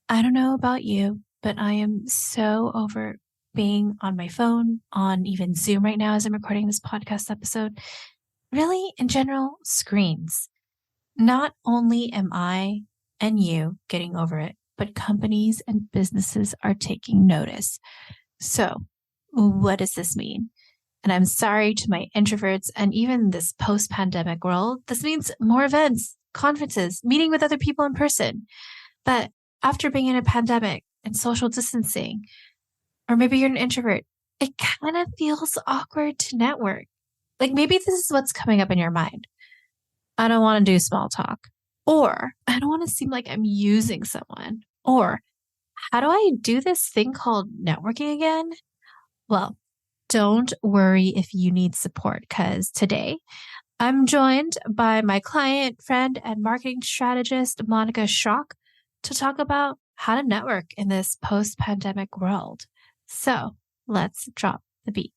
I don't know about you, but I am so over being on my phone, on even Zoom right now as I'm recording this podcast episode. Really, in general, screens. Not only am I and you getting over it, but companies and businesses are taking notice. So, what does this mean? And I'm sorry to my introverts and even this post pandemic world. This means more events, conferences, meeting with other people in person. But after being in a pandemic and social distancing, or maybe you're an introvert, it kind of feels awkward to network. Like maybe this is what's coming up in your mind. I don't want to do small talk. Or I don't want to seem like I'm using someone. Or how do I do this thing called networking again? Well, don't worry if you need support because today I'm joined by my client, friend, and marketing strategist, Monica Schrock, to talk about how to network in this post pandemic world. So let's drop the beat.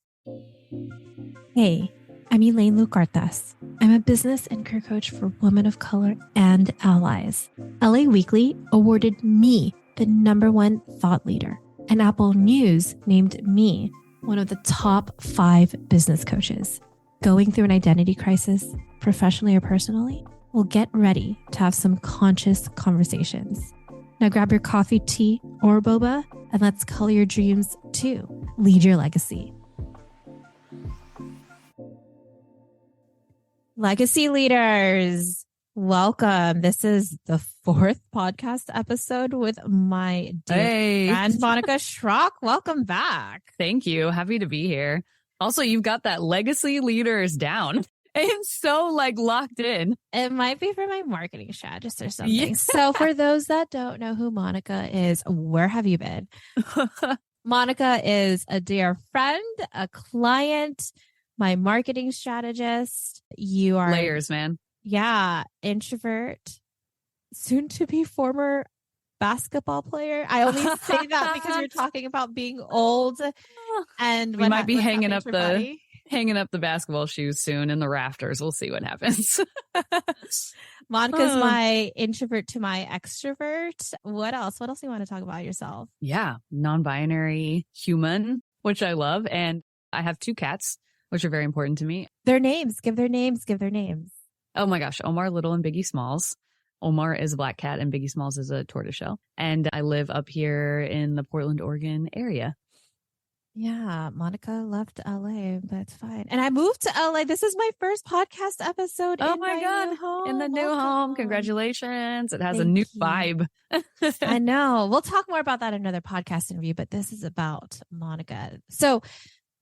Hey, I'm Elaine Lucartas. I'm a business and career coach for women of color and allies. LA Weekly awarded me the #1 thought leader, and Apple News named me one of the top 5 business coaches. Going through an identity crisis, professionally or personally? Well, get ready to have some conscious conversations. Now grab your coffee, tea, or boba, and let's color your dreams too. Lead your legacy. Legacy leaders, welcome. This is the 4th podcast episode with my dear friend, Monica Schrock. Welcome back. Thank you. Happy to be here. Also, you've got that legacy leaders down. It's so locked in. It might be for my marketing strategist or something. Yeah. So for those that don't know who Monica is, where have you been? Monica is a dear friend, a client, my marketing strategist. You are layers, man. Yeah. Introvert, soon to be former basketball player. I only say that because you're talking about being old, and we might be hanging up the basketball shoes soon in the rafters. We'll see what happens. Monica's my introvert to my extrovert. What else? What else do you want to talk about yourself? Yeah, non-binary human, which I love, and I have 2 cats, which are very important to me. Their names. Give their names. Oh my gosh, Omar Little and Biggie Smalls. Omar is a black cat and Biggie Smalls is a tortoiseshell. And I live up here in the Portland, Oregon area. Yeah, Monica left LA, but it's fine. And I moved to LA. This is my first podcast episode. Oh my God. New home. In the new home. Congratulations. It has Thank a new you. vibe. I know. We'll talk more about that in another podcast interview, but this is about Monica. So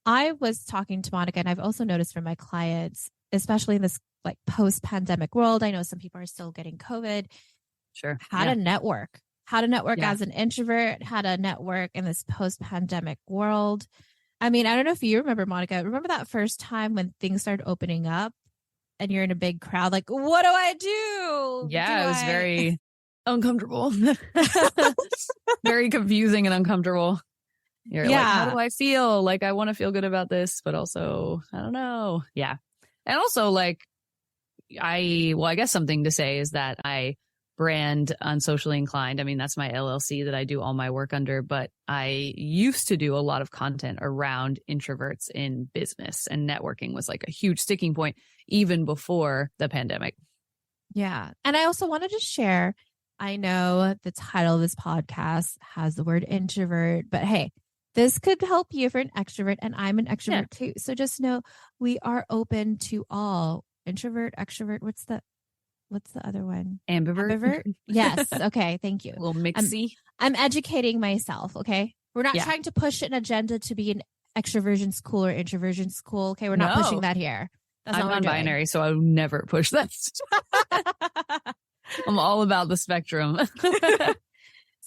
I was talking to Monica, and I've also noticed from my clients, especially in this post-pandemic world, I know some people are still getting COVID. Sure. How to network as an introvert, how to network in this post-pandemic world. I mean, I don't know if you remember, Monica, remember that first time when things started opening up and you're in a big crowd, like, what do I do? Yeah, it was very uncomfortable. Very confusing and uncomfortable. You're like, how do I feel? Like, I want to feel good about this, but also, I don't know. Yeah. And also, I guess something to say is that I brand Unsocially Inclined. I mean, that's my LLC that I do all my work under, but I used to do a lot of content around introverts in business, and networking was a huge sticking point even before the pandemic. Yeah. And I also wanted to share, I know the title of this podcast has the word introvert, but hey, this could help you if you're an extrovert, and I'm an extrovert too. So just know we are open to all. Introvert, extrovert, what's the other one? Ambivert? Yes. Okay. Thank you. A little mixy. I'm educating myself. Okay. We're not trying to push an agenda to be an extroversion school or introversion school. Okay. We're not pushing that here. That's I'm non-binary, so I would never push that. I'm all about the spectrum.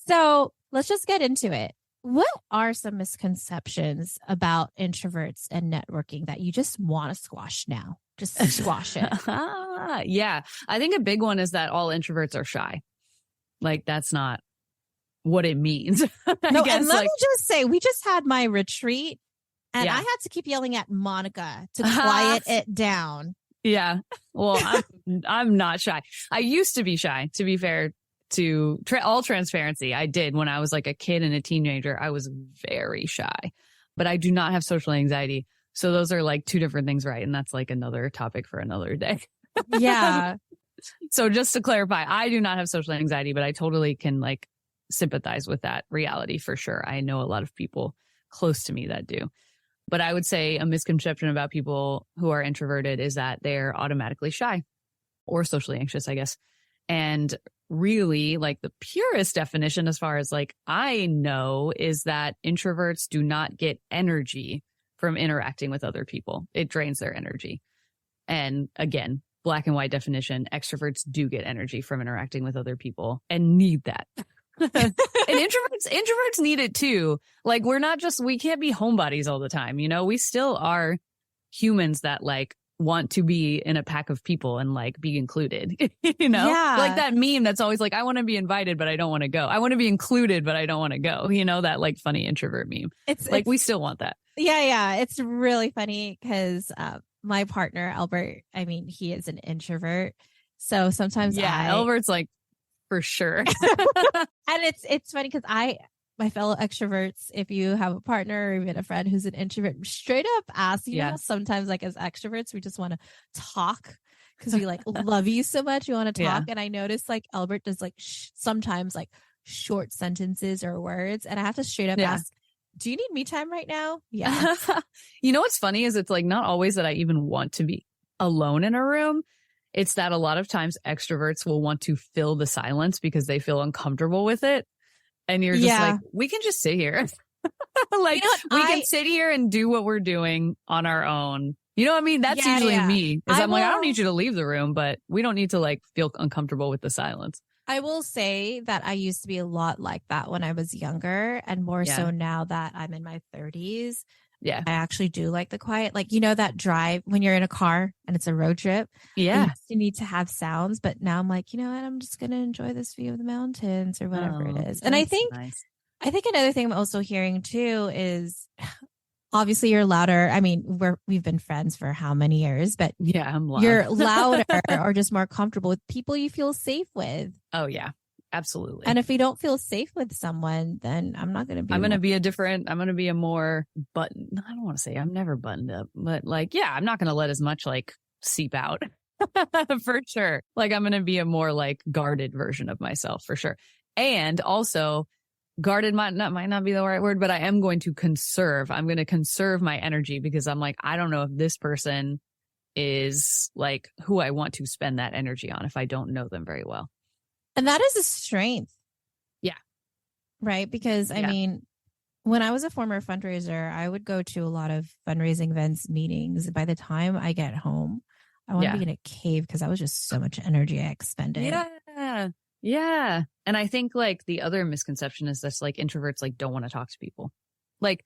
So let's just get into it. What are some misconceptions about introverts and networking that you just want to squash now? Just squash it. Yeah. I think a big one is that all introverts are shy. That's not what it means. No, and let me just say, we just had my retreat, and I had to keep yelling at Monica to quiet it down. Yeah. Well, I'm not shy. I used to be shy, to be fair. to all transparency, I did when I was like a kid and a teenager. I was very shy, but I do not have social anxiety. So those are like two different things, right? And that's like another topic for another day. Yeah. So just to clarify, I do not have social anxiety, but I totally can like sympathize with that reality for sure. I know a lot of people close to me that do. But I would say a misconception about people who are introverted is that they're automatically shy or socially anxious, I guess. And really, like the purest definition, as far as like I know, is that introverts do not get energy from interacting with other people. It drains their energy. And again, black and white definition, extroverts do get energy from interacting with other people and need that. And introverts need it too. Like we can't be homebodies all the time. You know, we still are humans that like want to be in a pack of people and like be included, you know, like that meme that's always like, I want to be invited, but I don't want to go. I want to be included, but I don't want to go. You know, that like funny introvert meme. It's we still want that. Yeah. It's really funny because my partner, Albert, I mean, he is an introvert. So sometimes Albert's like, for sure. And it's funny because my fellow extroverts, if you have a partner or even a friend who's an introvert, straight up ask, you know, sometimes like as extroverts, we just want to talk because we like love you so much. We want to talk. And I noticed like Albert does like sometimes like short sentences or words. And I have to straight up ask, do you need me time right now? Yeah. You know, what's funny is it's like not always that I even want to be alone in a room. It's that a lot of times extroverts will want to fill the silence because they feel uncomfortable with it. And you're just like, we can just sit here. Like, you know we can sit here and do what we're doing on our own. You know what I mean? That's usually me. I'm like, I don't need you to leave the room, but we don't need to like feel uncomfortable with the silence. I will say that I used to be a lot like that when I was younger and more so now that I'm in my 30s. Yeah. I actually do like the quiet. Like, you know, that drive when you're in a car and it's a road trip. Yeah. You need to have sounds. But now I'm like, you know what? I'm just going to enjoy this view of the mountains or whatever it is. And I think another thing I'm also hearing too is obviously you're louder. I mean, we've been friends for how many years, but I'm loud. You're louder or just more comfortable with people you feel safe with. Oh, yeah. Absolutely. And if we don't feel safe with someone, then I'm not going to be. I'm going to be a more button. I don't want to say I'm never buttoned up, but like, I'm not going to let as much like seep out for sure. Like I'm going to be a more like guarded version of myself for sure. And also guarded might not be the right word, but I am going to conserve. I'm going to conserve my energy because I'm like, I don't know if this person is like who I want to spend that energy on if I don't know them very well. And that is a strength. Yeah. Right. Because I mean, when I was a former fundraiser, I would go to a lot of fundraising events, meetings. By the time I get home, I want to be in a cave because that was just so much energy I expended. Yeah. Yeah. And I think like the other misconception is that like introverts like don't want to talk to people. Like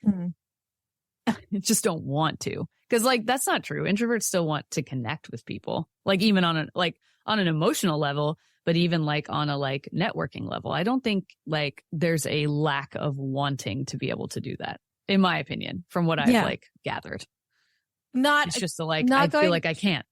just don't want to. Because like that's not true. Introverts still want to connect with people. Like even on an emotional level. But even like on a like networking level, I don't think like there's a lack of wanting to be able to do that, in my opinion, from what I've like gathered. It's just I feel like I can't.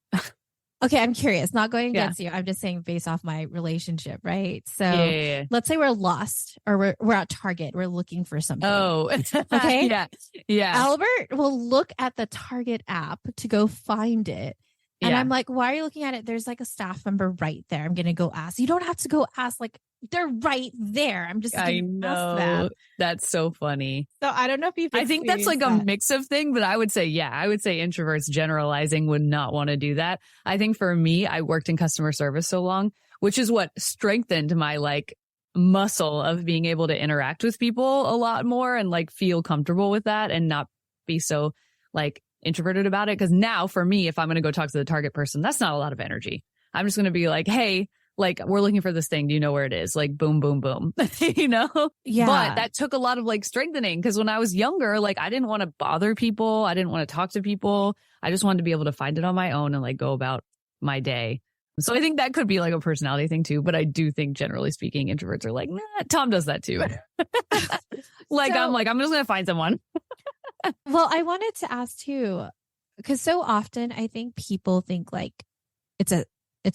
Okay, I'm curious. Not going against you. I'm just saying based off my relationship, right? So let's say we're lost or we're at Target. We're looking for something. Oh, okay. Yeah. Albert will look at the Target app to go find it. And I'm like, why are you looking at it? There's like a staff member right there. I'm going to go ask. You don't have to go ask. Like they're right there. I'm just I know. Ask them. That's so funny. So I don't know if you. I think that's like a mix of thing, but I would say introverts generalizing would not want to do that. I think for me, I worked in customer service so long, which is what strengthened my like muscle of being able to interact with people a lot more and like feel comfortable with that and not be so like introverted about it. Because now for me, if I'm going to go talk to the target person, that's not a lot of energy. I'm just going to be like, hey, like we're looking for this thing. Do you know where it is? Like boom, boom, boom, you know? Yeah. But that took a lot of like strengthening because when I was younger, like I didn't want to bother people. I didn't want to talk to people. I just wanted to be able to find it on my own and like go about my day. So I think that could be like a personality thing too. But I do think generally speaking, introverts are like, nah, Tom does that too. Like, I'm just going to find someone. Well, I wanted to ask too, because so often I think people think like it's a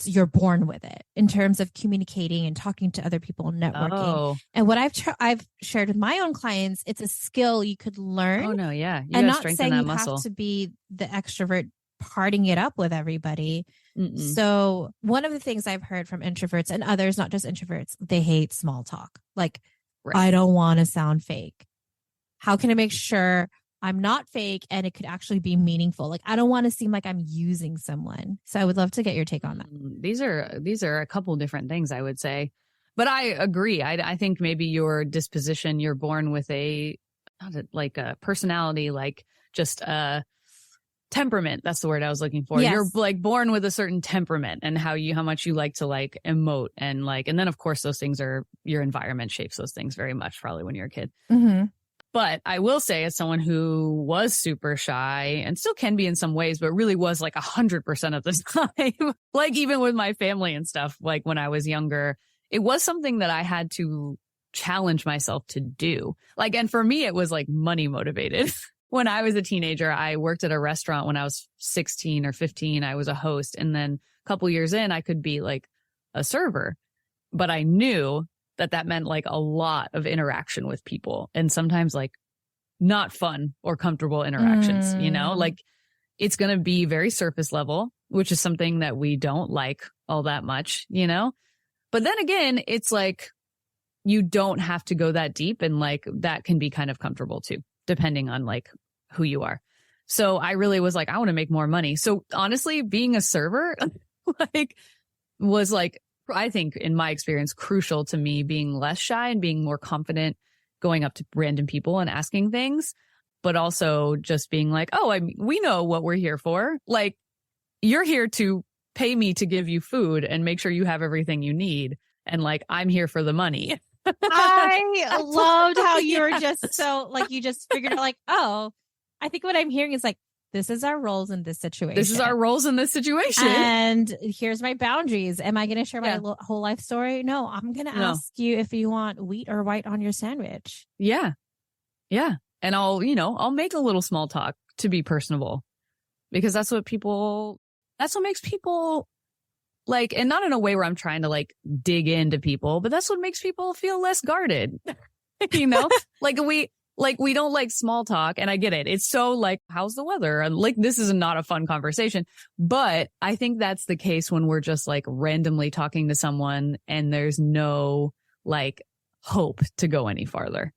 you're born with it in terms of communicating and talking to other people and networking. Oh. And what I've shared with my own clients, it's a skill you could learn. Oh no, yeah. You and gotta not strengthen saying that you muscle. have to be the extrovert partying it up with everybody. Mm-mm. So one of the things I've heard from introverts and others, not just introverts, they hate small talk. Like, Right. I don't want to sound fake. How can I make sure I'm not fake and it could actually be meaningful? Like, I don't want to seem like I'm using someone. So I would love to get your take on that. These are a couple different things, I would say. But I agree. I think maybe your disposition, you're born with a personality, like just a temperament. That's the word I was looking for. Yes. You're like born with a certain temperament and how much you like to like emote and then of course those things are, your environment shapes those things very much, probably when you're a kid. Mm-hmm. But I will say, as someone who was super shy and still can be in some ways, but really was like 100% of the time, like even with my family and stuff, like when I was younger, it was something that I had to challenge myself to do. Like, and for me, it was like money motivated. When I was a teenager, I worked at a restaurant when I was 16 or 15. I was a host. And then a couple years in, I could be like a server. But I knew that meant like a lot of interaction with people and sometimes like not fun or comfortable interactions, like it's going to be very surface level, which is something that we don't like all that much, but then again, it's like you don't have to go that deep and like that can be kind of comfortable too, depending on like who you are. So I really was like, I want to make more money. So honestly, being a server was like, I think in my experience, crucial to me being less shy and being more confident going up to random people and asking things, but also just being like, oh, we know what we're here for. Like, you're here to pay me to give you food and make sure you have everything you need. And like, I'm here for the money. I loved how you were just so like, you just figured out like, oh, I think what I'm hearing is like, this is our roles in this situation. This is our roles in this situation. And here's my boundaries. Am I going to share my whole life story? No, I'm going to ask you if you want wheat or white on your sandwich. Yeah. Yeah. And I'll make a little small talk to be personable because that's what makes people like, and not in a way where I'm trying to like dig into people, but that's what makes people feel less guarded. Like we don't like small talk, and I get it. It's so like, how's the weather? And like, this is not a fun conversation, but I think that's the case when we're just like randomly talking to someone and there's no like hope to go any farther.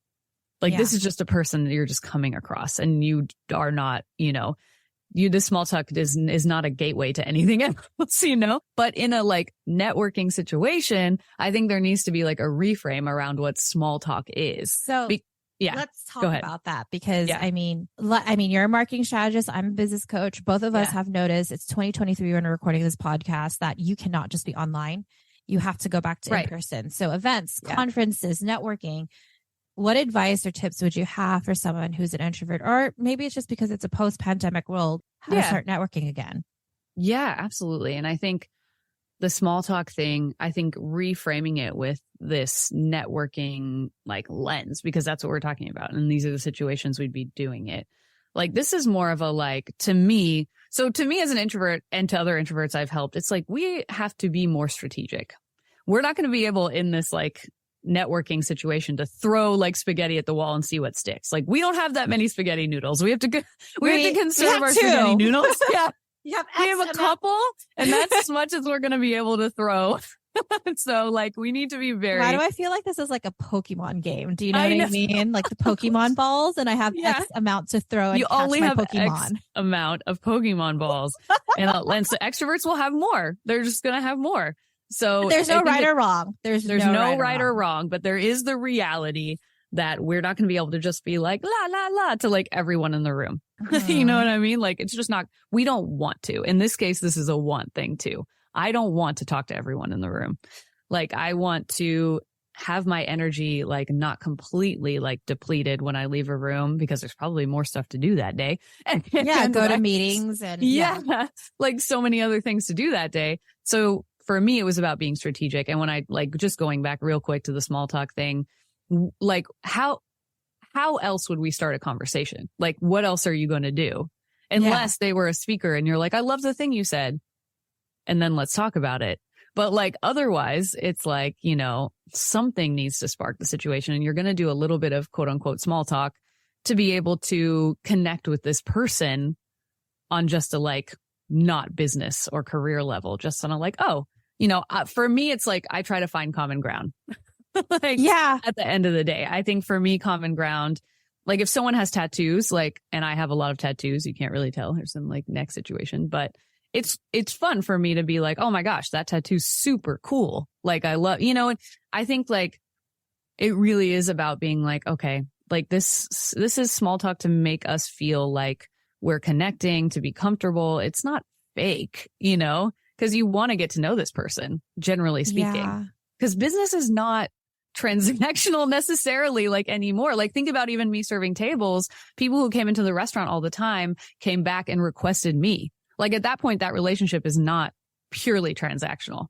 Like this is just a person that you're just coming across and you are not, this small talk is not a gateway to anything else, but in a like networking situation, I think there needs to be like a reframe around what small talk is. So let's talk about that because I mean, you're a marketing strategist. I'm a business coach. Both of us have noticed it's 2023 when we're recording this podcast that you cannot just be online. You have to go back to in person. So events, conferences, networking. What advice or tips would you have for someone who's an introvert, or maybe it's just because it's a post-pandemic world, how to start networking again? Yeah, absolutely. And I think the small talk thing, I think reframing it with this networking like lens, because that's what we're talking about. And these are the situations we'd be doing it. Like, this is more of a like, to me as an introvert and to other introverts I've helped, it's like, we have to be more strategic. We're not going to be able in this like networking situation to throw like spaghetti at the wall and see what sticks. Like, we don't have that many spaghetti noodles. We have to conserve our spaghetti noodles. Yeah. We have a couple, and that's as much as we're going to be able to throw. So, like, we need to be very... Why do I feel like this is like a Pokemon game? Do you know what I mean? Like the Pokemon balls, and I have X amount to throw and you catch only my have Pokemon. X amount of Pokemon balls. and so extroverts will have more. They're just going to have more. So but there's no right or wrong. There's no right or wrong, but there is the reality that we're not going to be able to just be like, la, la, la, to like everyone in the room. You know what I mean? Like, it's just not, we don't want to. In this case, this is a want thing too. I don't want to talk to everyone in the room. Like, I want to have my energy like not completely like depleted when I leave a room, because there's probably more stuff to do that day. And go to meetings and like so many other things to do that day. So for me, it was about being strategic. And when I like, just going back real quick to the small talk thing, like how else would we start a conversation? Like, what else are you going to do? Unless they were a speaker and you're like, I love the thing you said. and then let's talk about it. But like otherwise, it's like, you know, something needs to spark the situation, and you're going to do a little bit of quote unquote small talk to be able to connect with this person on just a like not business or career level, just on a like, oh, you know, for me, it's like I try to find common ground. Like, yeah. At the end of the day, I think for me, common ground, like if someone has tattoos, like, and I have a lot of tattoos, you can't really tell. There's some like neck situation, but it's fun for me to be like, oh my gosh, that tattoo's super cool. Like I love, you know, and I think like it really is about being like, okay, like this is small talk to make us feel like we're connecting, to be comfortable. It's not fake, you know, because you want to get to know this person, generally speaking, because business is not transactional necessarily like anymore. Like think about even me serving tables. People who came into the restaurant all the time came back and requested me. Like at that point, that relationship is not purely transactional.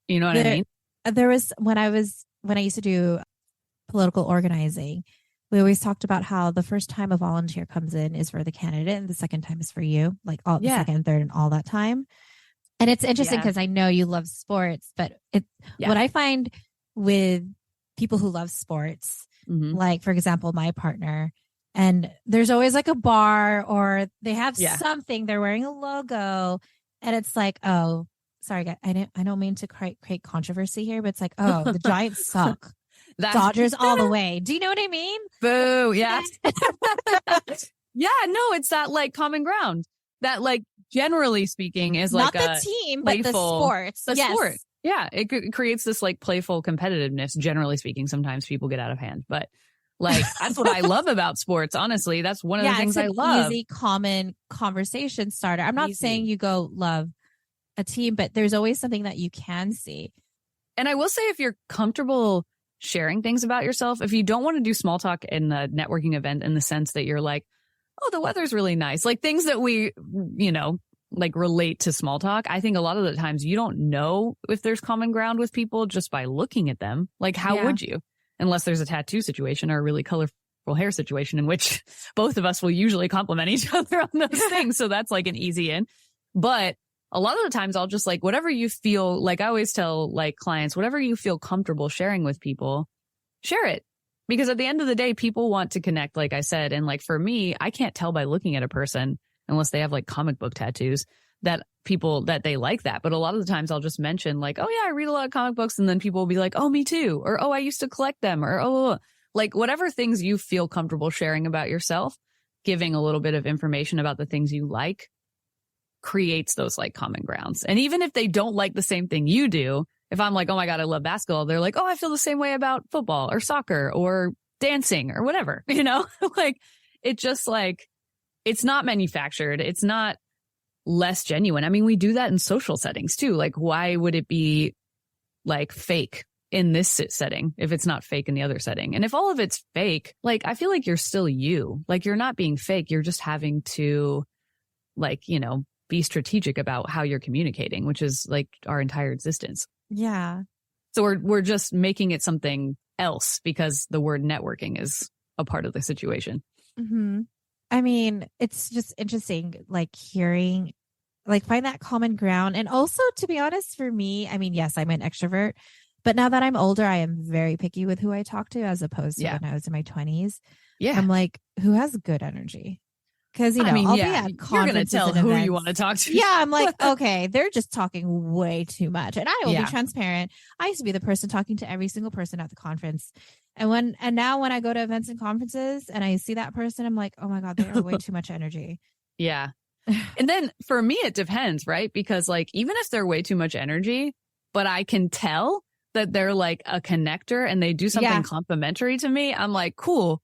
You know what I mean? There was when I used to do political organizing, we always talked about how the first time a volunteer comes in is for the candidate and the second time is for you, like all the second and third and all that time. And it's interesting because I know you love sports, but what I find with people who love sports, like for example, my partner, and there's always like a bar or they have something, they're wearing a logo, and it's like, oh, sorry, guys, I don't mean to create controversy here, but it's like, oh, the Giants suck. Dodgers all the way. Do you know what I mean? Boo. Yeah. Yeah. No, it's that like common ground that like generally speaking is like not the team, but the sports. The sport. Yeah. It creates this like playful competitiveness. Generally speaking, sometimes people get out of hand, but like that's what I love about sports. Honestly, that's one of the things I love. Easy, common conversation starter. I'm not saying you go love a team, but there's always something that you can see. And I will say, if you're comfortable sharing things about yourself, if you don't want to do small talk in the networking event in the sense that you're like, oh, the weather's really nice, like things that we, you know, like relate to small talk. I think a lot of the times you don't know if there's common ground with people just by looking at them. Like, how would you? Unless there's a tattoo situation or a really colorful hair situation in which both of us will usually compliment each other on those things. So that's like an easy in. But a lot of the times I'll just like, whatever you feel, like I always tell like clients, whatever you feel comfortable sharing with people, share it. Because at the end of the day, people want to connect, like I said. And like for me, I can't tell by looking at a person unless they have like comic book tattoos that they like that. But a lot of the times I'll just mention like, oh yeah, I read a lot of comic books. And then people will be like, oh, me too. Or, oh, I used to collect them. Or, like whatever things you feel comfortable sharing about yourself, giving a little bit of information about the things you like creates those like common grounds. And even if they don't like the same thing you do, if I'm like, oh my God, I love basketball, they're like, oh, I feel the same way about football or soccer or dancing or whatever, you know, like it just like, it's not manufactured. It's not less genuine. I mean, we do that in social settings too. Like, why would it be like fake in this setting if it's not fake in the other setting? And if all of it's fake, like, I feel like you're still you. Like, you're not being fake. You're just having to, like, you know, be strategic about how you're communicating, which is like our entire existence. Yeah. So we're just making it something else because the word networking is a part of the situation. Mm-hmm. I mean, it's just interesting, like hearing, like find that common ground. And also, to be honest, for me, I mean, yes, I'm an extrovert, but now that I'm older, I am very picky with who I talk to as opposed to when I was in my 20s. Yeah. I'm like, who has good energy? Because, you know, I'll be at conferences. You're going to tell who you want to talk to. Yeah, I'm like, okay, they're just talking way too much. And I will be transparent. I used to be the person talking to every single person at the conference. And now when I go to events and conferences and I see that person, I'm like, oh my God, they are way too much energy. Yeah. And then for me, it depends, right? Because like, even if they're way too much energy, but I can tell that they're like a connector and they do something complimentary to me, I'm like, cool.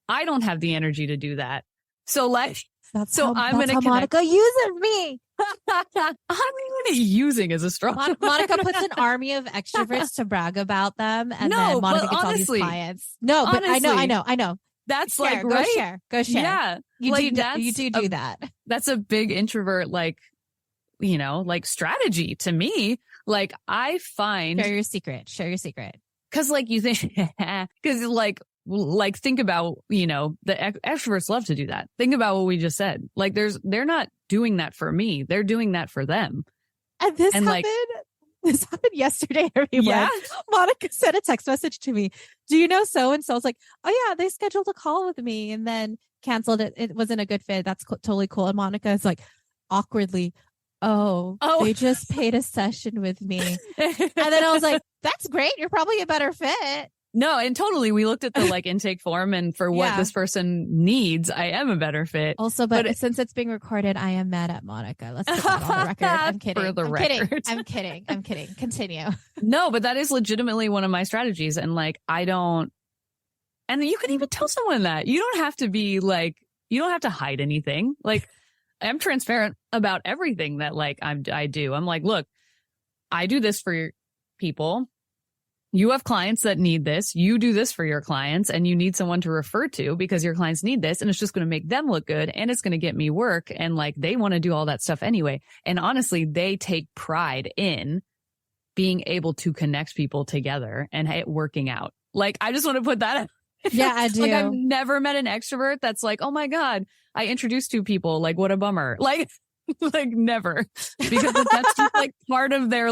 I don't have the energy to do that. So like, I'm going to Monica uses me. I'm even using as a strong Monica puts an army of extroverts to brag about them, and then Monica gets all these clients. No, but honestly, I know. That's like right. Go share. Yeah, you do that. That's a big introvert, like, you know, like strategy to me. Like I find share your secret. Because like you think, because like think about, you know, the extroverts love to do that. Think about what we just said. Like they're not doing that for me. They're doing that for them. And this happened yesterday, everyone. Yeah. Monica sent a text message to me. Do you know so-and-so? I was like, oh yeah, they scheduled a call with me and then canceled it. It wasn't a good fit. That's totally cool. And Monica is like awkwardly, oh, they just paid a session with me. And then I was like, that's great. You're probably a better fit. No, and totally. We looked at the intake form, and for what this person needs, I am a better fit. Also, but since it's being recorded, I am mad at Monica. Let's get that on the record. I'm kidding. For the record. I'm kidding. Continue. No, but that is legitimately one of my strategies. And and you can even tell someone that. You don't have to be you don't have to hide anything. I'm transparent about everything that I do. I'm like, look, I do this for people. You have clients that need this. You do this for your clients, and you need someone to refer to because your clients need this, and it's just going to make them look good, and it's going to get me work. And they want to do all that stuff anyway. And honestly, they take pride in being able to connect people together and it working out. I just want to put that out. Yeah, I do. I've never met an extrovert that's oh my God, I introduced two people. What a bummer. Never. Because that's just part of their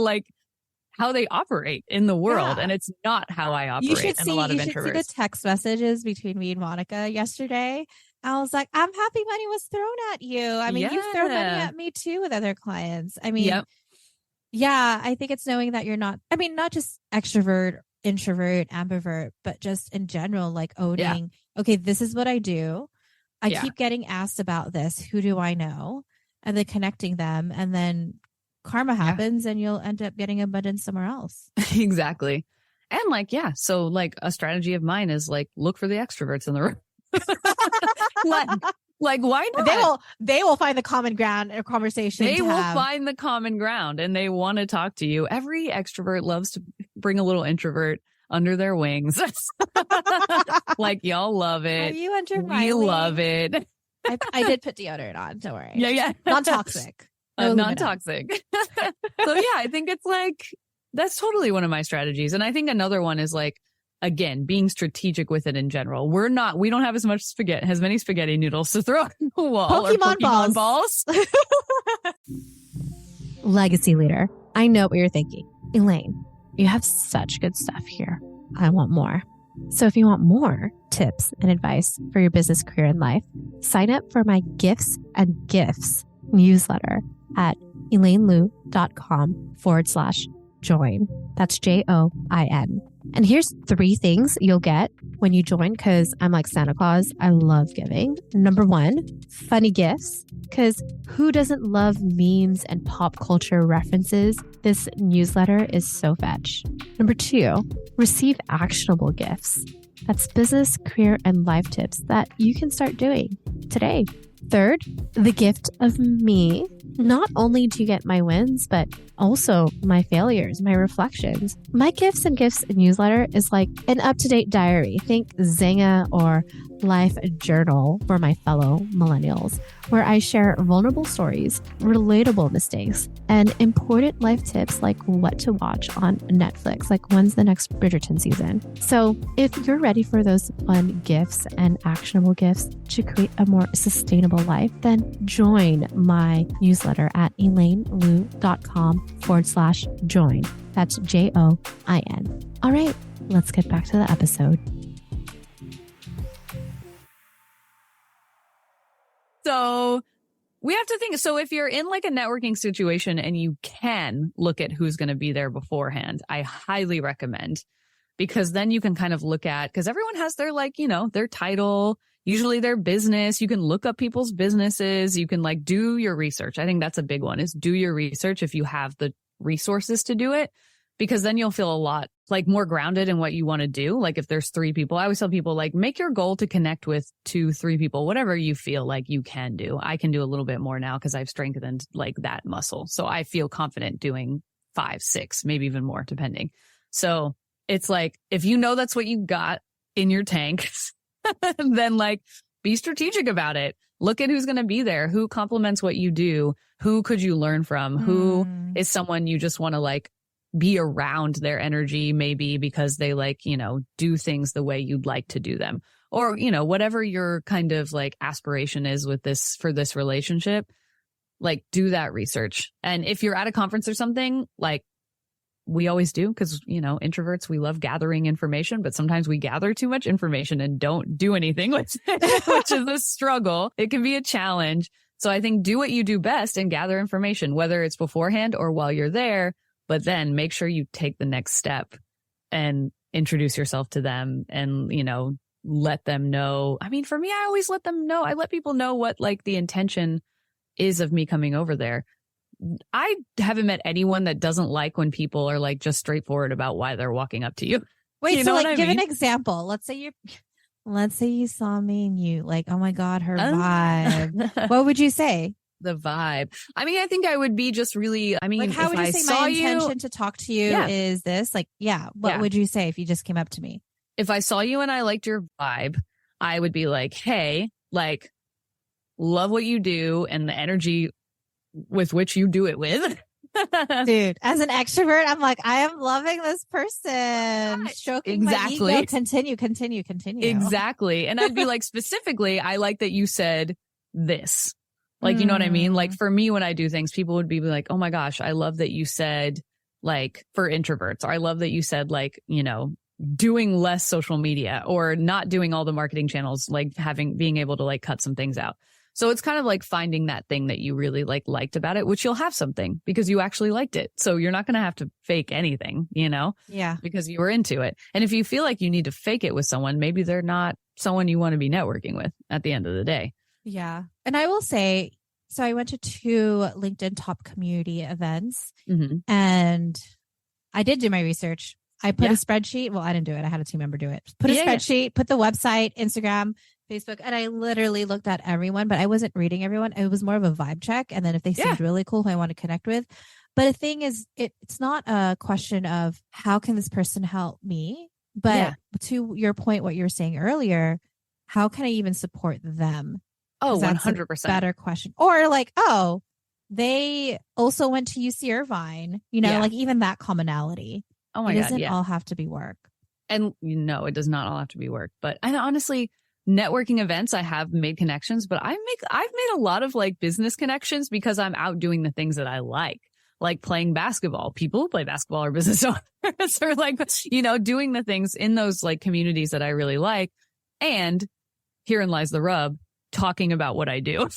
how they operate in the world. Yeah. And it's not how I operate. And a lot of introverts. You should see the text messages between me and Monica yesterday. I was like, I'm happy money was thrown at you. I mean, you've thrown money at me too with other clients. I mean, yeah, I think it's knowing that you're not just extrovert, introvert, ambivert, but just in general, owning, okay, this is what I do. I keep getting asked about this. Who do I know? And then connecting them, and then karma happens and you'll end up getting abundance somewhere else. Exactly. And so a strategy of mine is look for the extroverts in the room. Why not? They will find the common ground in a conversation. They will find the common ground and they want to talk to you. Every extrovert loves to bring a little introvert under their wings. Y'all love it. Are you under my wing? We love it. I did put deodorant on. Don't worry. Yeah. Non-toxic. Non-toxic. So I think it's that's totally one of my strategies. And I think another one is again, being strategic with it in general. We don't have as many spaghetti noodles to throw on the wall. Pokemon balls. Legacy leader. I know what you're thinking. Elaine, you have such good stuff here. I want more. So if you want more tips and advice for your business, career, and life, sign up for my Gifts and Gifts newsletter at elainelu.com/join. That's JOIN. And here's 3 things you'll get when you join, because I'm like Santa Claus. I love giving. Number 1, funny gifts, because who doesn't love memes and pop culture references? This newsletter is so fetch. Number 2, receive actionable gifts. That's business, career, and life tips that you can start doing today. Third, the gift of me. Not only do you get my wins, but also my failures, my reflections. My Gifts and Gifts newsletter is like an up-to-date diary. Think Zanga or Life Journal for my fellow millennials, where I share vulnerable stories, relatable mistakes, and important life tips like what to watch on Netflix, like when's the next Bridgerton season. So if you're ready for those fun gifts and actionable gifts to create a more sustainable life, then join my newsletter at elainelu.com/join. That's JOIN. All right, let's get back to the episode. So we have to think. So if you're in a networking situation and you can look at who's going to be there beforehand, I highly recommend, because then you can kind of look at, because everyone has their their title, usually their business. You can look up people's businesses. You can do your research. I think that's a big one, is do your research if you have the resources to do it, because then you'll feel a lot more grounded in what you want to do. If there's 3 people, I always tell people make your goal to connect with 2-3 people, whatever you feel like you can do. I can do a little bit more now because I've strengthened that muscle. So I feel confident doing 5, 6, maybe even more, depending. So it's if you know that's what you got in your tank, then be strategic about it. Look at who's going to be there, who complements what you do, who could you learn from, who is someone you just want to be around their energy, maybe because they do things the way you'd like to do them, or whatever your kind of aspiration is with this, for this relationship. like do that research. And if you're at a conference or something, like we always do, because, you know, introverts, we love gathering information, but sometimes we gather too much information and don't do anything with it, which is a struggle. It can be a challenge. So I think do what you do best and gather information, whether it's beforehand or while you're there, but then make sure you take the next step and introduce yourself to them and, you know, let them know. I mean, for me, I always let them know. I let people know what like the intention is of me coming over there. I haven't met anyone that doesn't like when people are like just straightforward about why they're walking up to you. Wait, you so know like give an example. Let's say you saw me and you like, oh my God, her vibe. What would you say? The vibe. I mean, I think I would be just really, I mean, like, how would you say my intention to talk to you is this? Like, what would you say if you just came up to me? If I saw you and I liked your vibe, I would be like, hey, like, love what you do and the energy with which you do it with. Dude, as an extrovert, I'm like, I am loving this person. Stroking my ego. Continue. Exactly. And I'd be like, specifically, I like that you said this. Like, you know what I mean? Like for me, when I do things, people would be like, oh my gosh, I love that you said like for introverts, or I love that you said like, you know, doing less social media or not doing all the marketing channels, like being able to like cut some things out. So it's kind of like finding that thing that you really liked about it, which you'll have something because you actually liked it. So you're not going to have to fake anything, you know? Yeah. Because you were into it. And if you feel like you need to fake it with someone, maybe they're not someone you want to be networking with at the end of the day. Yeah. And I will say, so I went to 2 LinkedIn top community events and I did do my research. I put a spreadsheet. Well, I didn't do it. I had a team member do it. Put a spreadsheet, put the website, Instagram, Facebook, and I literally looked at everyone, but I wasn't reading everyone. It was more of a vibe check. And then if they seemed really cool, who I want to connect with. But the thing is, it's not a question of how can this person help me? But to your point, what you were saying earlier, how can I even support them? Oh, 100%. Better question. Or like, oh, they also went to UC Irvine, you know, like even that commonality. Oh my God. It doesn't all have to be work. And you know, it does not all have to be work. But and honestly, networking events, I have made connections, but I've made a lot of like business connections because I'm out doing the things that I like playing basketball. People who play basketball are business owners or like, you know, doing the things in those like communities that I really like. And herein lies the rub, talking about what I do.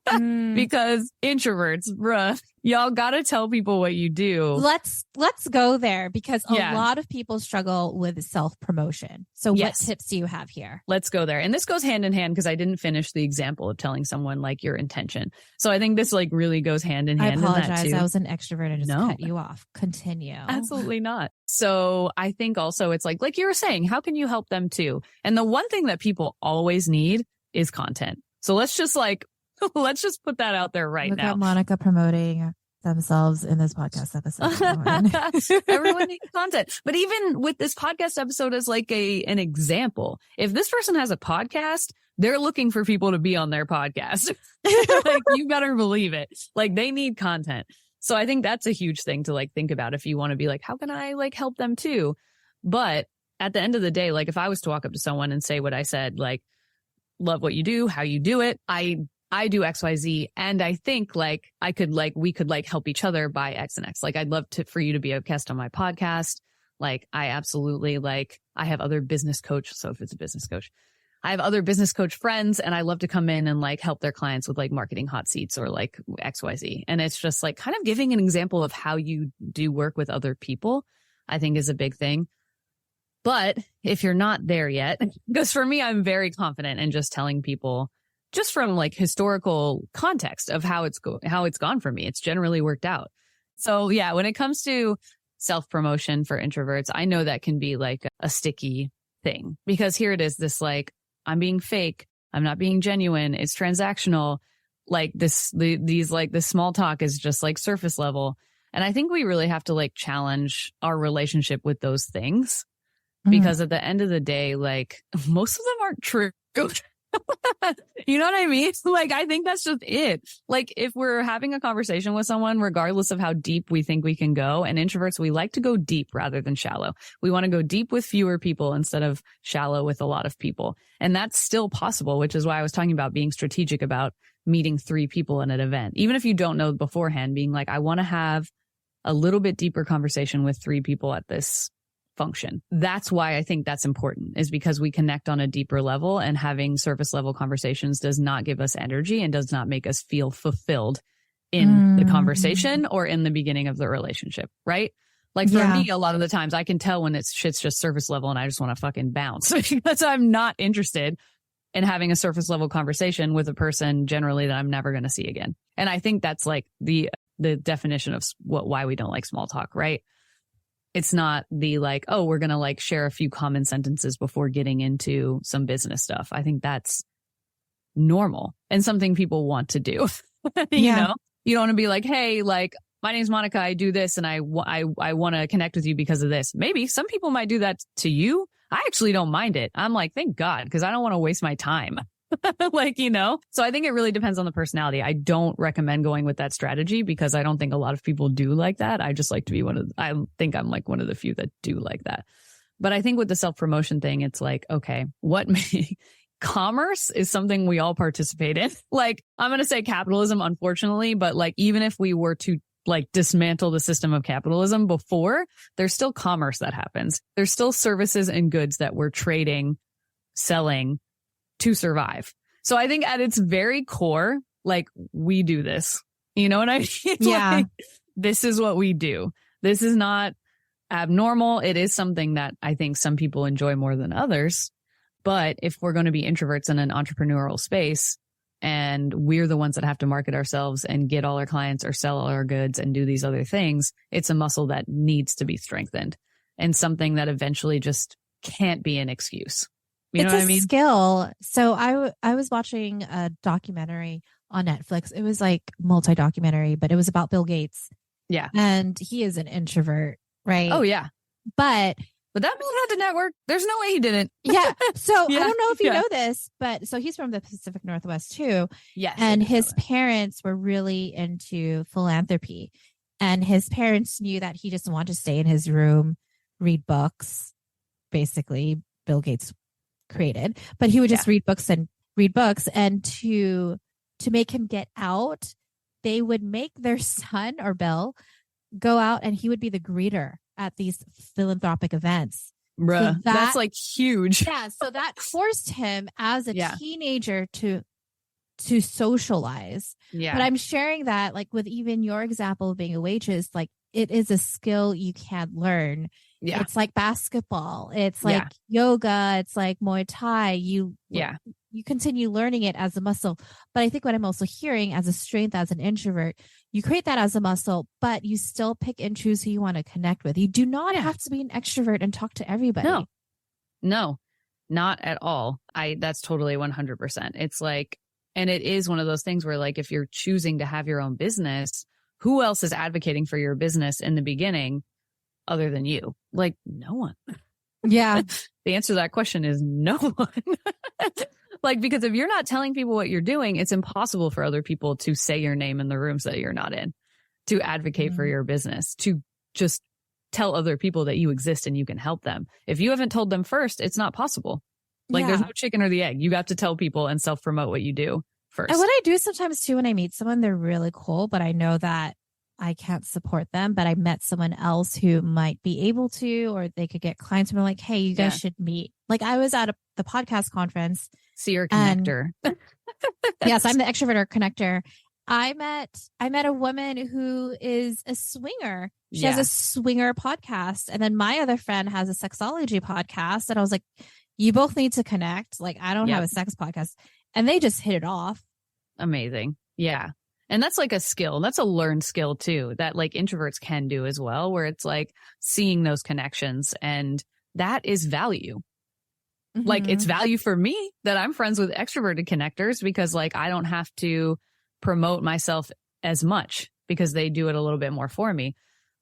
Because introverts, bruh, y'all gotta tell people what you do. Let's go there because a lot of people struggle with self-promotion. So what tips do you have here? Let's go there. And this goes hand in hand because I didn't finish the example of telling someone like your intention. So I think this like really goes hand in hand. I apologize. In that too. I was an extrovert and just cut you off. Continue. Absolutely not. So I think also it's like you were saying, how can you help them too? And the one thing that people always need is content. So let's just put that out there right now. Look at Monica promoting themselves in this podcast episode. Everyone needs content. But even with this podcast episode as like an example, if this person has a podcast, they're looking for people to be on their podcast. Like you better believe it. Like they need content. So I think that's a huge thing to like think about if you want to be like, how can I like help them too? But at the end of the day, like if I was to walk up to someone and say what I said, like, love what you do, how you do it. I do XYZ. And I think like we could like help each other by X and X. Like I'd love for you to be a guest on my podcast. Like I absolutely I have other business coach. So if it's a business coach, I have other business coach friends and I love to come in and like help their clients with like marketing hot seats or like XYZ. And it's just like kind of giving an example of how you do work with other people, I think is a big thing. But if you're not there yet, because for me, I'm very confident in just telling people just from like historical context of how it's gone for me. It's generally worked out. So yeah, when it comes to self-promotion for introverts, I know that can be like a sticky thing because here it is, this like, I'm being fake. I'm not being genuine. It's transactional. Like this small talk is just like surface level. And I think we really have to like challenge our relationship with those things because at the end of the day, like most of them aren't true. You know what I mean? Like, I think that's just it. Like, if we're having a conversation with someone, regardless of how deep we think we can go, and introverts, we like to go deep rather than shallow. We want to go deep with fewer people instead of shallow with a lot of people. And that's still possible, which is why I was talking about being strategic about meeting 3 people in an event. Even if you don't know beforehand, being like, I want to have a little bit deeper conversation with 3 people at this function. That's why I think that's important, is because we connect on a deeper level, and having surface level conversations does not give us energy and does not make us feel fulfilled in the conversation or in the beginning of the relationship, right? Like for me, a lot of the times I can tell when shit's just surface level and I just want to fucking bounce because I'm not interested in having a surface level conversation with a person generally that I'm never going to see again. And I think that's like the definition of why we don't like small talk, right? It's not the like, oh, we're going to like share a few common sentences before getting into some business stuff. I think that's normal and something people want to do. You know, you don't want to be like, hey, like, my name's Monica. I do this and I want to connect with you because of this. Maybe some people might do that to you. I actually don't mind it. I'm like, thank God, because I don't want to waste my time. Like, you know, so I think it really depends on the personality. I don't recommend going with that strategy because I don't think a lot of people do like that. I just like to be I think I'm like one of the few that do like that. But I think with the self-promotion thing, it's like, okay, commerce is something we all participate in. Like, I'm going to say capitalism, unfortunately, but like, even if we were to like dismantle the system of capitalism before, there's still commerce that happens. There's still services and goods that we're trading, selling to survive. So I think at its very core, like, we do this, you know what I mean? Like, this is what we do. This is not abnormal. It is something that I think some people enjoy more than others. But if we're going to be introverts in an entrepreneurial space and we're the ones that have to market ourselves and get all our clients or sell all our goods and do these other things, it's a muscle that needs to be strengthened and something that eventually just can't be an excuse. You know what I mean? It's a skill. So I was watching a documentary on Netflix. It was like multi-documentary, but it was about Bill Gates. Yeah. And he is an introvert, right? Oh, yeah. But that man had to network. There's no way he didn't. Yeah. So I don't know if you know this, but so he's from the Pacific Northwest too. Yes. And his parents were really into philanthropy. And his parents knew that he just wanted to stay in his room, read books, basically. Bill Gates created, but he would just read books and to make him get out, they would make their son or Bill go out and he would be the greeter at these philanthropic events. Bruh, so that's like huge. Yeah. So that forced him as a teenager to socialize. Yeah. But I'm sharing that like with even your example of being a waitress, like it is a skill you can learn. Yeah. It's like basketball. It's like yoga. It's like Muay Thai. You continue learning it as a muscle. But I think what I'm also hearing as a strength as an introvert, you create that as a muscle, but you still pick and choose who you want to connect with. You do not have to be an extrovert and talk to everybody. No, not at all. That's totally 100%. It's like, and it is one of those things where like, if you're choosing to have your own business, who else is advocating for your business in the beginning other than you? Like, no one. Yeah. The answer to that question is no one. Like, because if you're not telling people what you're doing, it's impossible for other people to say your name in the rooms that you're not in, to advocate for your business, to just tell other people that you exist and you can help them. If you haven't told them first, it's not possible. Like, there's no chicken or the egg. You got to tell people and self-promote what you do first. And what I do sometimes too, when I meet someone, they're really cool, but I know that I can't support them, but I met someone else who might be able to, or they could get clients from like, hey, you guys should meet. Like, I was at the podcast conference. So you're a connector. Yes, I'm the extrovert or connector. I met a woman who is a swinger. She has a swinger podcast. And then my other friend has a sexology podcast. And I was like, you both need to connect. Like, I don't have a sex podcast. And they just hit it off. Amazing. Yeah. And that's like a skill. That's a learned skill too, that like introverts can do as well, where it's like seeing those connections, and that is value. Mm-hmm. Like, it's value for me that I'm friends with extroverted connectors, because like, I don't have to promote myself as much because they do it a little bit more for me.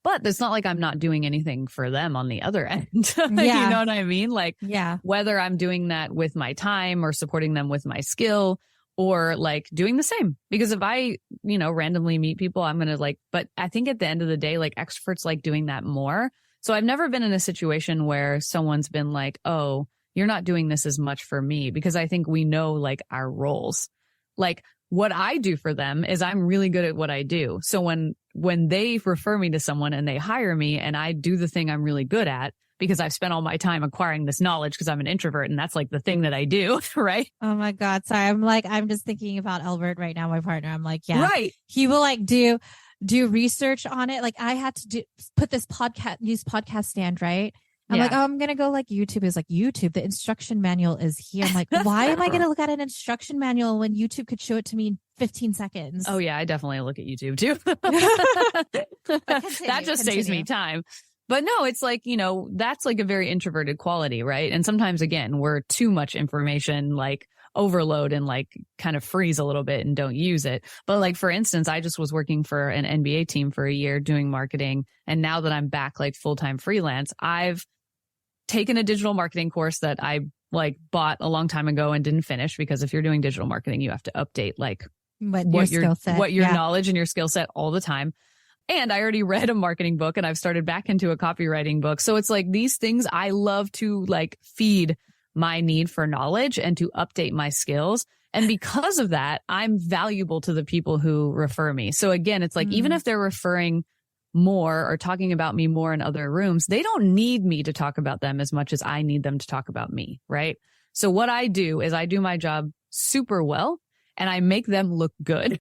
But it's not like I'm not doing anything for them on the other end. You know what I mean? Like, whether I'm doing that with my time or supporting them with my skill, or like doing the same. Because if I, randomly meet people, I'm going to but I think at the end of the day, like extroverts like doing that more. So I've never been in a situation where someone's been like, oh, you're not doing this as much for me, because I think we know like our roles. Like what I do for them is I'm really good at what I do. So when they refer me to someone and they hire me and I do the thing I'm really good at, because I've spent all my time acquiring this knowledge because I'm an introvert and that's like the thing that I do, right? Oh my God. Sorry. I'm just thinking about Albert right now, my partner. I'm like, right. He will like do research on it. Like I had to put this podcast stand, right? I'm like, oh, I'm going to go like YouTube. Is like YouTube. The instruction manual is here. I'm like, why am I going to look at an instruction manual when YouTube could show it to me in 15 seconds? Oh yeah. I definitely look at YouTube too. That just saves me time. But no, it's like, that's like a very introverted quality, right? And sometimes, again, we're too much information, like overload and like kind of freeze a little bit and don't use it. But like, for instance, I just was working for an NBA team for a year doing marketing. And now that I'm back like full-time freelance, I've taken a digital marketing course that I like bought a long time ago and didn't finish, because if you're doing digital marketing, you have to update like what your knowledge and your skill set all the time. And I already read a marketing book and I've started back into a copywriting book. So it's like these things I love to like feed my need for knowledge and to update my skills. And because of that, I'm valuable to the people who refer me. So again, it's like, even if they're referring more or talking about me more in other rooms, they don't need me to talk about them as much as I need them to talk about me. Right. So what I do is I do my job super well and I make them look good.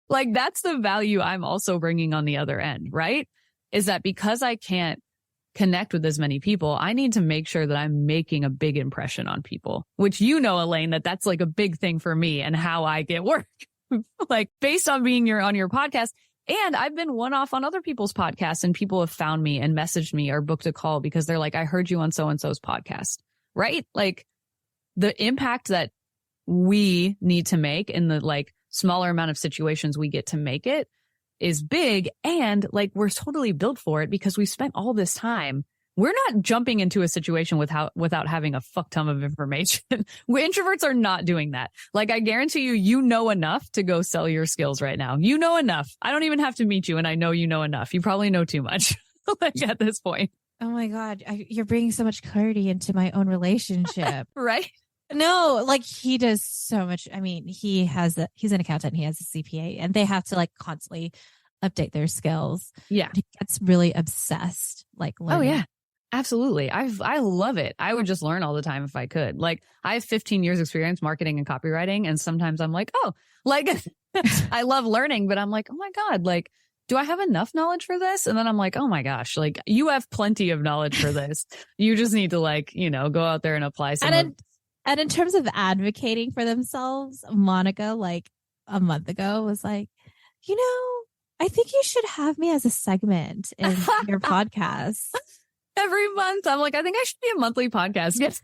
Like that's the value I'm also bringing on the other end, right? Is that because I can't connect with as many people, I need to make sure that I'm making a big impression on people, which Elaine, that's like a big thing for me and how I get work, like based on being on your podcast. And I've been one-off on other people's podcasts and people have found me and messaged me or booked a call because they're like, I heard you on so-and-so's podcast, right? Like the impact that we need to make in the like smaller amount of situations we get to make it is big. And like, we're totally built for it because we spent all this time. We're not jumping into a situation without having a fuck ton of information. Introverts are not doing that. Like, I guarantee you know enough to go sell your skills right now. You know enough. I don't even have to meet you. And I know you know enough. You probably know too much like at this point. Oh my God. You're bringing so much clarity into my own relationship. Right? No, like he does so much. I mean, he's an accountant. He has a CPA and they have to like constantly update their skills. Yeah. He gets really obsessed. Like, learning. Oh yeah, absolutely. I love it. I would just learn all the time if I could. Like I have 15 years experience marketing and copywriting. And sometimes I'm like, oh, like I love learning, but I'm like, oh my God, like, do I have enough knowledge for this? And then I'm like, oh my gosh, like you have plenty of knowledge for this. You just need to like, go out there and apply some. And in terms of advocating for themselves, Monica, like a month ago, was like, I think you should have me as a segment in your podcast. Every month. I'm like, I think I should be a monthly podcast.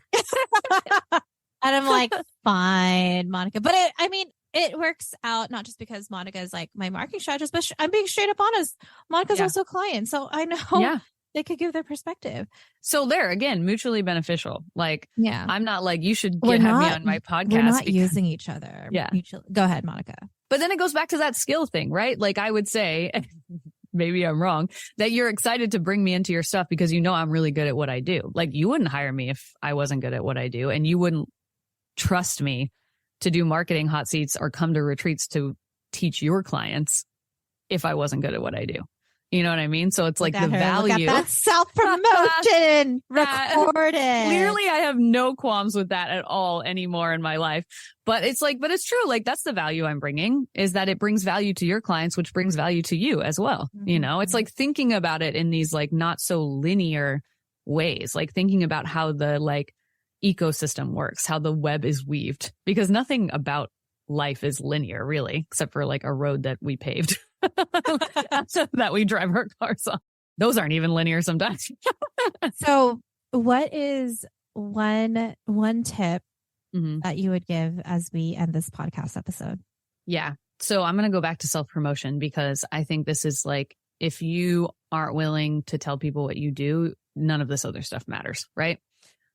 And I'm like, fine, Monica. But it works out not just because Monica is like my marketing strategist, but I'm being straight up honest. Monica's also a client. So I know they could give their perspective. So there, again, mutually beneficial. Like, I'm not like, you should have me on my podcast. We're not using each other. Yeah. Go ahead, Monica. But then it goes back to that skill thing, right? Like I would say, maybe I'm wrong, that you're excited to bring me into your stuff because I'm really good at what I do. Like you wouldn't hire me if I wasn't good at what I do. And you wouldn't trust me to do marketing hot seats or come to retreats to teach your clients if I wasn't good at what I do. You know what I mean? So it's like the value. Look at that self-promotion recorded. Clearly, I have no qualms with that at all anymore in my life. But it's true. Like that's the value I'm bringing, is that it brings value to your clients, which brings value to you as well. Mm-hmm. It's like thinking about it in these like not so linear ways, like thinking about how the like ecosystem works, how the web is weaved, because nothing about life is linear really, except for like a road that we paved. That we drive our cars on. Those aren't even linear sometimes. So what is one tip that you would give as we end this podcast episode? Yeah. So I'm going to go back to self-promotion because I think this is like if you aren't willing to tell people what you do, none of this other stuff matters, right?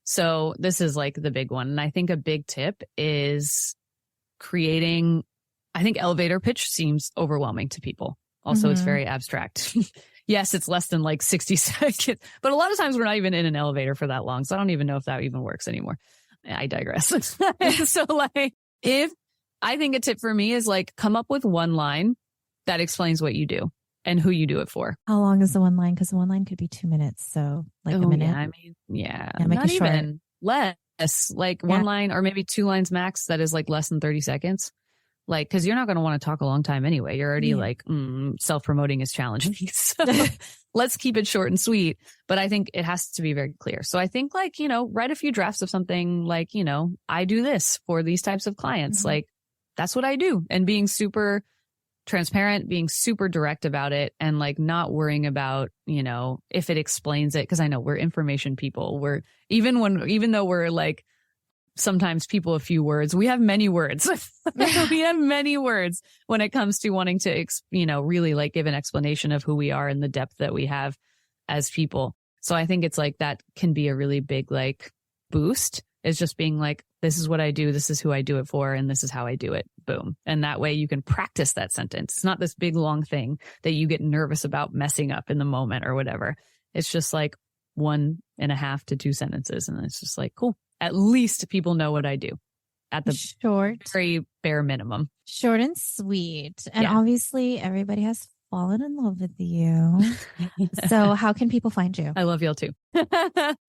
So this is like the big one. And I think a big tip is creating, I think elevator pitch seems overwhelming to people. Also, it's very abstract. Yes, it's less than like 60 seconds, but a lot of times we're not even in an elevator for that long. So I don't even know if that even works anymore. I digress. So like, I think a tip for me is like, come up with one line that explains what you do and who you do it for. How long is the one line? Because the one line could be 2 minutes. So like a minute. Yeah, I mean, make not it short. even less, like one line or maybe 2 lines max. That is like less than 30 seconds. Like, cause you're not going to want to talk a long time anyway. You're already like, self-promoting is challenging. So let's keep it short and sweet. But I think it has to be very clear. So I think like, write a few drafts of something like, I do this for these types of clients. Like that's what I do. And being super transparent, being super direct about it and like not worrying about, if it explains it. Cause I know we're information people. Even though we're like, sometimes people a few words, we have many words. We have many words when it comes to wanting to, really like give an explanation of who we are and the depth that we have as people. So I think it's like that can be a really big like boost, is just being like, this is what I do. This is who I do it for. And this is how I do it. Boom. And that way you can practice that sentence. It's not this big long thing that you get nervous about messing up in the moment or whatever. It's just like 1.5 to 2 sentences. And it's just like, cool. At least people know what I do at the very bare minimum. Short and sweet. And obviously everybody has fallen in love with you. So how can people find you? I love y'all too.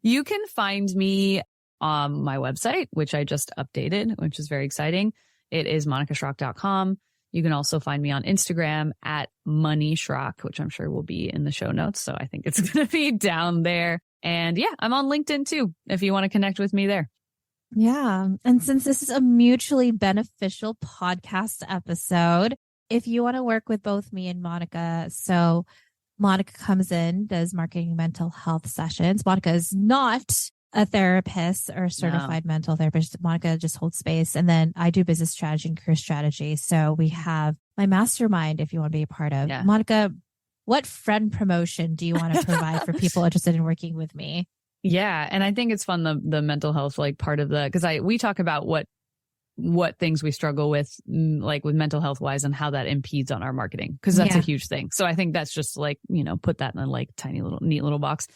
You can find me on my website, which I just updated, which is very exciting. It is monicaschrock.com. You can also find me on Instagram at moneyschrock, which I'm sure will be in the show notes. So I think it's going to be down there. And yeah, I'm on LinkedIn too, if you want to connect with me there. Yeah. And since this is a mutually beneficial podcast episode, if you want to work with both me and Monica, so Monica comes in, does marketing mental health sessions. Monica is not a therapist or certified mental therapist. Monica just holds space. And then I do business strategy and career strategy. So we have my mastermind if you want to be a part of. Yeah. Monica, what friend promotion do you want to provide for people interested in working with me? Yeah. And I think it's fun, the mental health, like part of because we talk about what things we struggle with, like with mental health wise and how that impedes on our marketing. Cause that's a huge thing. So I think that's just like, put that in a like tiny little, neat little box.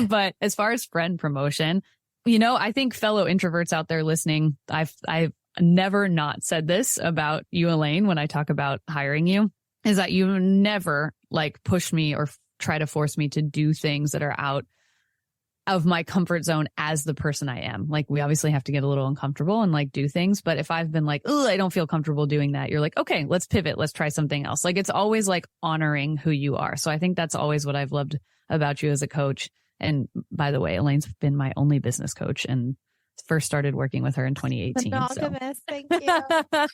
But as far as friend promotion, I think fellow introverts out there listening, I've never not said this about you, Elaine, when I talk about hiring you, is that you never like push me or try to force me to do things that are out of my comfort zone as the person I am. Like we obviously have to get a little uncomfortable and like do things. But if I've been like, oh, I don't feel comfortable doing that, you're like, okay, let's pivot. Let's try something else. Like it's always like honoring who you are. So I think that's always what I've loved about you as a coach. And by the way, Elaine's been my only business coach and first started working with her in 2018. Thank you.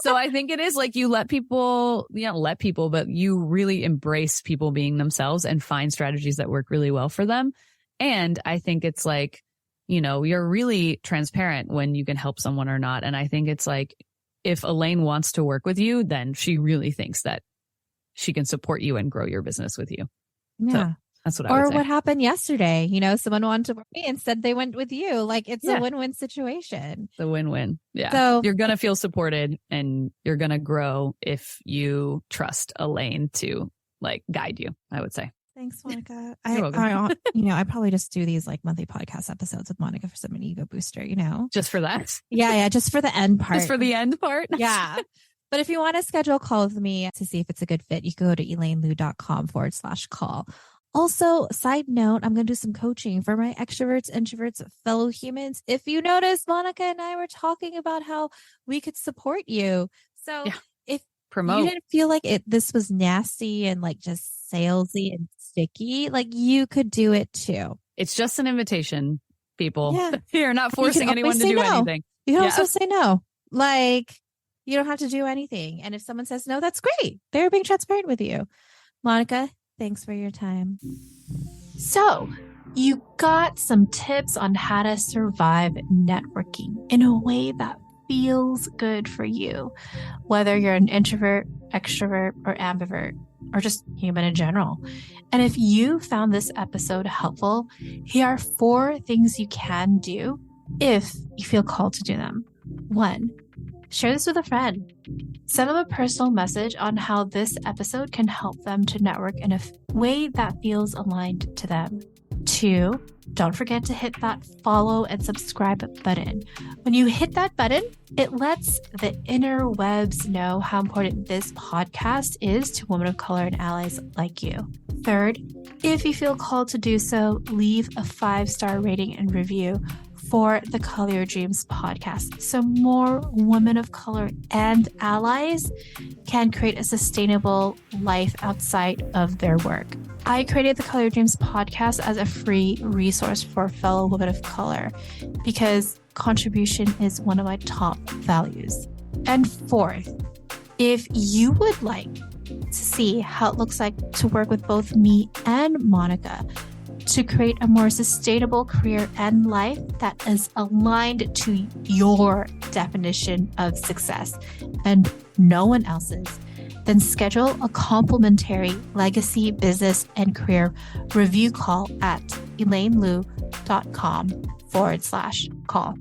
So I think it is like you let people, but you really embrace people being themselves and find strategies that work really well for them. And I think it's like, you're really transparent when you can help someone or not. And I think it's like, if Elaine wants to work with you, then she really thinks that she can support you and grow your business with you. Yeah. So that's what I would say. Or what happened yesterday, someone wanted to work with me and said they went with you. Like it's a win-win situation. It's a win-win. Yeah. So you're going to feel supported and you're going to grow if you trust Elaine to like guide you, I would say. Thanks, Monica. I probably just do these like monthly podcast episodes with Monica for some ego booster, Just for that? Yeah. Just for the end part. Just for the end part? Yeah. But if you want to schedule a call with me to see if it's a good fit, you can go to elainelu.com/call. Also, side note, I'm going to do some coaching for my extroverts, introverts, fellow humans. If you notice, Monica and I were talking about how we could support you. So if you didn't feel like this was nasty and like just salesy and sticky, like you could do it too. It's just an invitation, people. Yeah. You're not forcing anyone to do anything. You can also say no. Like you don't have to do anything. And if someone says no, that's great. They're being transparent with you. Monica, thanks for your time. So you got some tips on how to survive networking in a way that feels good for you, whether you're an introvert, extrovert, or ambivert. or just human in general. And if you found this episode helpful, here are 4 things you can do if you feel called to do them. 1, share this with a friend. Send them a personal message on how this episode can help them to network in a way that feels aligned to them. 2, don't forget to hit that follow and subscribe button. When you hit that button, it lets the interwebs know how important this podcast is to women of color and allies like you. 3rd, if you feel called to do so, leave a 5-star rating and review for the Color Your Dreams podcast, so more women of color and allies can create a sustainable life outside of their work. I created the Color Your Dreams podcast as a free resource for fellow women of color because contribution is one of my top values. And 4th, if you would like to see how it looks like to work with both me and Monica to create a more sustainable career and life that is aligned to your definition of success and no one else's, then schedule a complimentary legacy, business, and career review call at elainelu.com/call.